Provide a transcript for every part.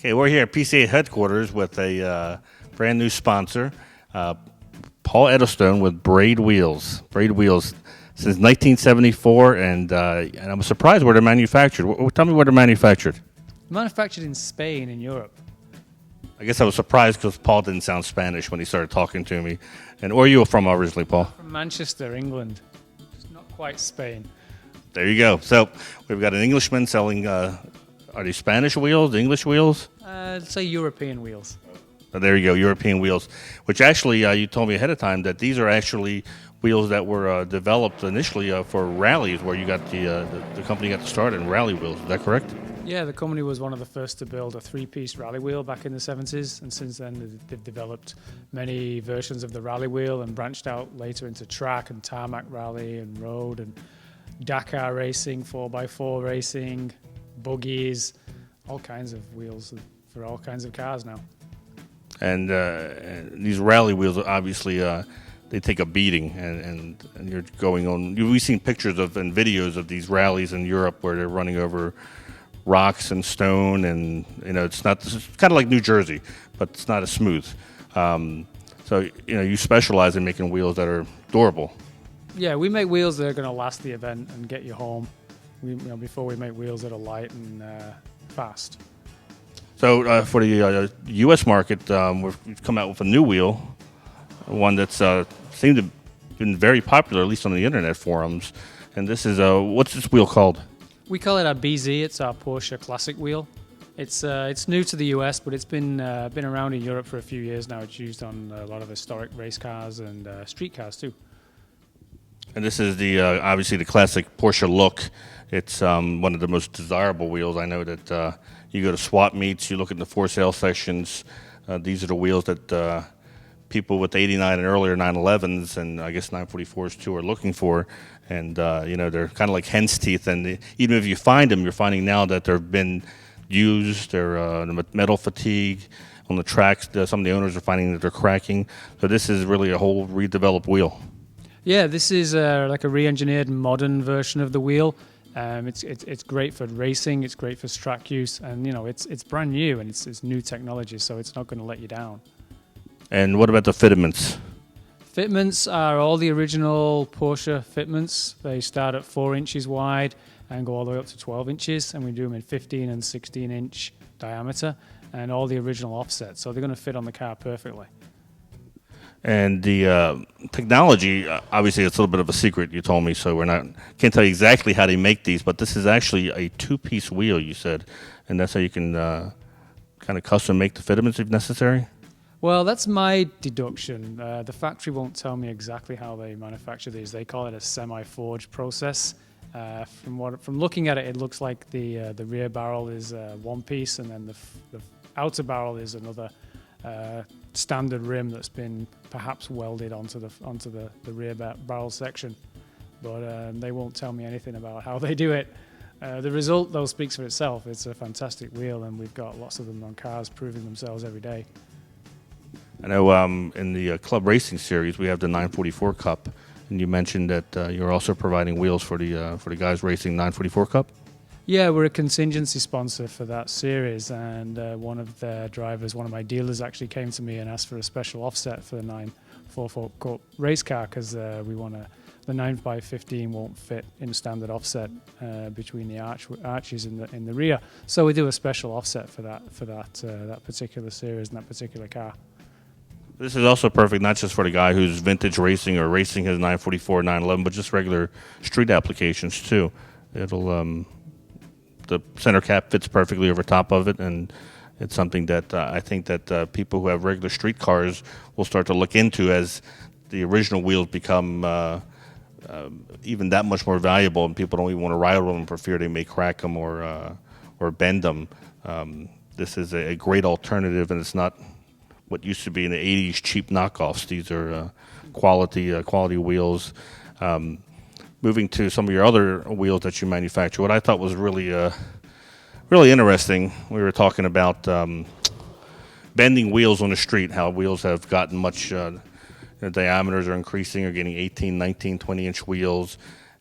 Okay, we're here at PCA Headquarters with a brand new sponsor, Paul Edelstone with Braid Wheels. Braid Wheels since 1974, and I'm surprised where they're manufactured. Tell me where they're manufactured. Manufactured in Spain, in Europe. I guess I was surprised because Paul didn't sound Spanish when he started talking to me. And where are you from originally, Paul? From Manchester, England. Just not quite Spain. There you go. So we've got an Englishman selling, are they Spanish wheels, English wheels? Let's say European wheels. There you go, European wheels, which actually you told me ahead of time that these are actually wheels that were developed initially for rallies, where you got the company got to start in rally wheels. Is that correct? Yeah, the company was one of the first to build a three-piece rally wheel back in the 70s, and since then they've developed many versions of the rally wheel and branched out later into track and tarmac rally and road and Dakar racing, 4x4 racing, buggies, all kinds of wheels for all kinds of cars now. And these rally wheels, obviously, they take a beating, and you're going on. We've seen pictures of and videos of these rallies in Europe where they're running over rocks and stone, and it's kind of like New Jersey, but it's not as smooth. So you specialize in making wheels that are durable. Yeah, we make wheels that are going to last the event and get you home. Before we make wheels that are light and fast. So for the U.S. market, we've come out with a new wheel, one that's seemed to have been very popular, at least on the internet forums. And this is what's this wheel called? We call it our BZ. It's our Porsche Classic wheel. It's new to the US, but it's been around in Europe for a few years now. It's used on a lot of historic race cars and street cars too. And this is the obviously the classic Porsche look. It's one of the most desirable wheels. I know that you go to swap meets, you look at the for sale sections. These are the wheels that people with 89 and earlier 911s and I guess 944s too are looking for. And they're kind of like hen's teeth. And even if you find them, you're finding now that they've been used. They're metal fatigue on the tracks. Some of the owners are finding that they're cracking. So this is really a whole redeveloped wheel. Yeah, this is like a re-engineered modern version of the wheel. It's great for racing. It's great for track use, and it's brand new and it's new technology, so it's not going to let you down. And what about the fitments? Fitments are all the original Porsche fitments. They start at 4 inches wide and go all the way up to 12 inches, and we do them in 15 and 16 inch diameter, and all the original offsets. So they're going to fit on the car perfectly. And the technology, obviously, it's a little bit of a secret. You told me, so can't tell you exactly how they make these. But this is actually a two-piece wheel, you said, and that's how you can kind of custom make the fitments if necessary. Well, that's my deduction. The factory won't tell me exactly how they manufacture these. They call it a semi-forged process. From looking at it, it looks like the rear barrel is one piece, and then the outer barrel is another standard rim that's been perhaps welded onto the rear barrel section. But they won't tell me anything about how they do it. The result, though, speaks for itself. It's a fantastic wheel, and we've got lots of them on cars proving themselves every day. I know in the Club Racing Series, we have the 944 Cup, and you mentioned that you're also providing wheels for the guys racing 944 Cup. Yeah, we're a contingency sponsor for that series, and one of their drivers, one of my dealers, actually came to me and asked for a special offset for the 944 Cup race car because the 9x15 won't fit in standard offset between the arches in the rear. So we do a special offset for that particular series and that particular car. This is also perfect, not just for the guy who's vintage racing or racing his 944, 911, but just regular street applications too. The center cap fits perfectly over top of it, and it's something that I think that people who have regular street cars will start to look into as the original wheels become even that much more valuable, and people don't even want to ride with them for fear they may crack them or bend them. This is a great alternative, and it's not what used to be in the 80s cheap knockoffs. These are quality wheels. Moving to some of your other wheels that you manufacture, what I thought was really interesting, we were talking about bending wheels on the street, how wheels have gotten much, the diameters are increasing, are getting 18, 19, 20-inch wheels,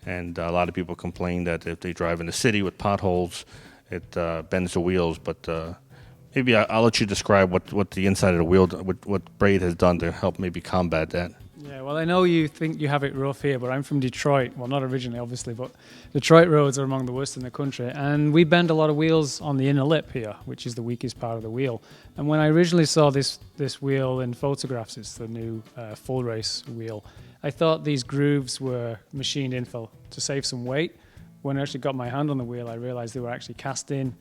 and a lot of people complain that if they drive in the city with potholes, it bends the wheels, but Maybe I'll let you describe what the inside of the wheel, what Braid has done to help maybe combat that. Yeah, well, I know you think you have it rough here, but I'm from Detroit. Well, not originally, obviously, but Detroit roads are among the worst in the country. And we bend a lot of wheels on the inner lip here, which is the weakest part of the wheel. And when I originally saw this wheel in photographs, it's the new full race wheel, I thought these grooves were machined in to save some weight. When I actually got my hand on the wheel, I realized they were actually cast in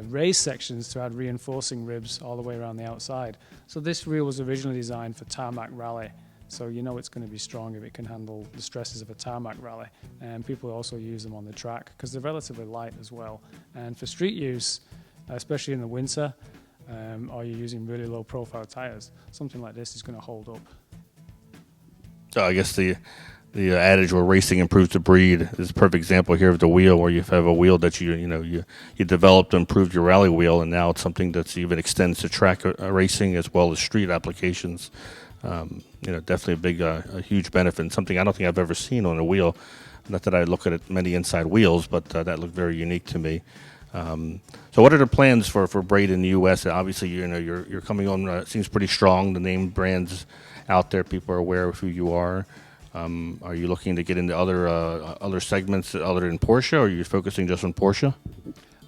raised sections to add reinforcing ribs all the way around the outside. So this wheel was originally designed for tarmac rally. So you know it's going to be strong if it can handle the stresses of a tarmac rally. And people also use them on the track because they're relatively light as well. And for street use, especially in the winter, or you're using really low profile tires, something like this is going to hold up. So I guess the adage where racing improves the breed is a perfect example here of the wheel, where you have a wheel that you developed to improve your rally wheel, and now it's something that's even extends to track racing as well as street applications. Definitely a huge benefit, and something I don't think I've ever seen on a wheel. Not that I look at many inside wheels, but that looked very unique to me. So what are the plans for Braid in the U.S.? Obviously, you're coming on. It seems pretty strong. The name brands out there, people are aware of who you are. Are you looking to get into other segments other than Porsche, or are you focusing just on Porsche?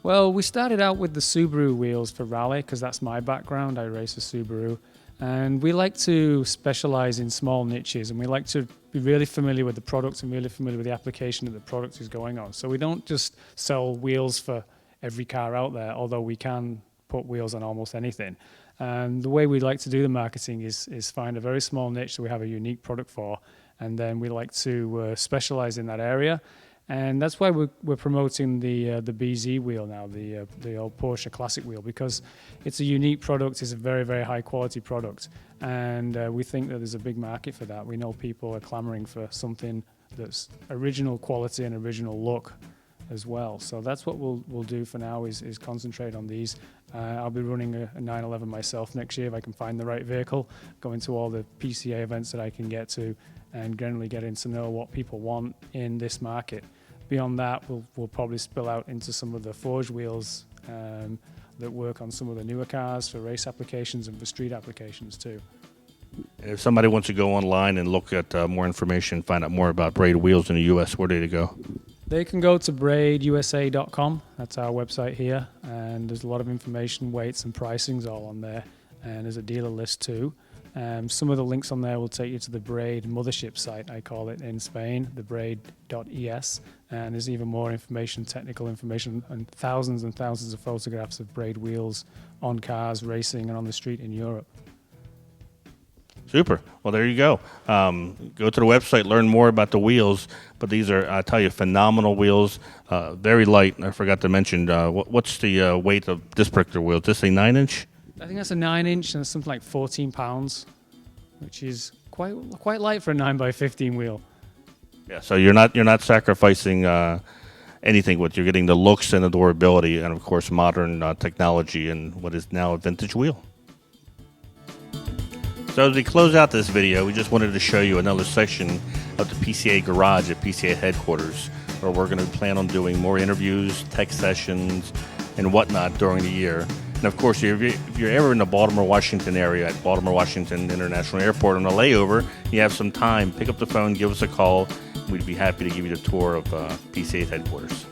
Well, we started out with the Subaru wheels for rally because that's my background. I race a Subaru. And we like to specialize in small niches, and we like to be really familiar with the product and really familiar with the application that the product is going on. So we don't just sell wheels for every car out there, although we can put wheels on almost anything. And the way we like to do the marketing is find a very small niche that we have a unique product for, and then we like to specialize in that area. And that's why we're promoting the BZ wheel now, the old Porsche Classic wheel, because it's a unique product. It's a very, very high quality product, and we think that there's a big market for that. We know people are clamoring for something that's original quality and original look as well. So that's what we'll do for now is concentrate on these. I'll be running a 911 myself next year if I can find the right vehicle, going to all the PCA events that I can get to, and generally getting to know what people want in this market. Beyond that, we'll probably spill out into some of the forged wheels that work on some of the newer cars for race applications and for street applications too. And if somebody wants to go online and look at more information, find out more about Braid Wheels in the U.S., where do they go? They can go to braidusa.com. That's our website here, and there's a lot of information, weights and pricings all on there, and there's a dealer list too. Some of the links on there will take you to the Braid mothership site, I call it, in Spain, the braid.es, and there's even more information, technical information, and thousands of photographs of Braid wheels on cars, racing, and on the street in Europe. Super. Well, there you go. Go to the website, learn more about the wheels, but these are, I tell you, phenomenal wheels, very light. I forgot to mention, what's the weight of this particular wheel? Is this a 9-inch? I think that's a 9-inch, and it's something like 14 pounds, which is quite light for a 9x15 wheel. Yeah, so you're not sacrificing anything. You're getting the looks and the durability, and of course modern technology and what is now a vintage wheel. So as we close out this video, we just wanted to show you another section of the PCA garage at PCA Headquarters, where we're going to plan on doing more interviews, tech sessions, and whatnot during the year. And of course, if you're ever in the Baltimore, Washington area at Baltimore, Washington International Airport on a layover, you have some time, pick up the phone, give us a call. We'd be happy to give you the tour of PCA Headquarters.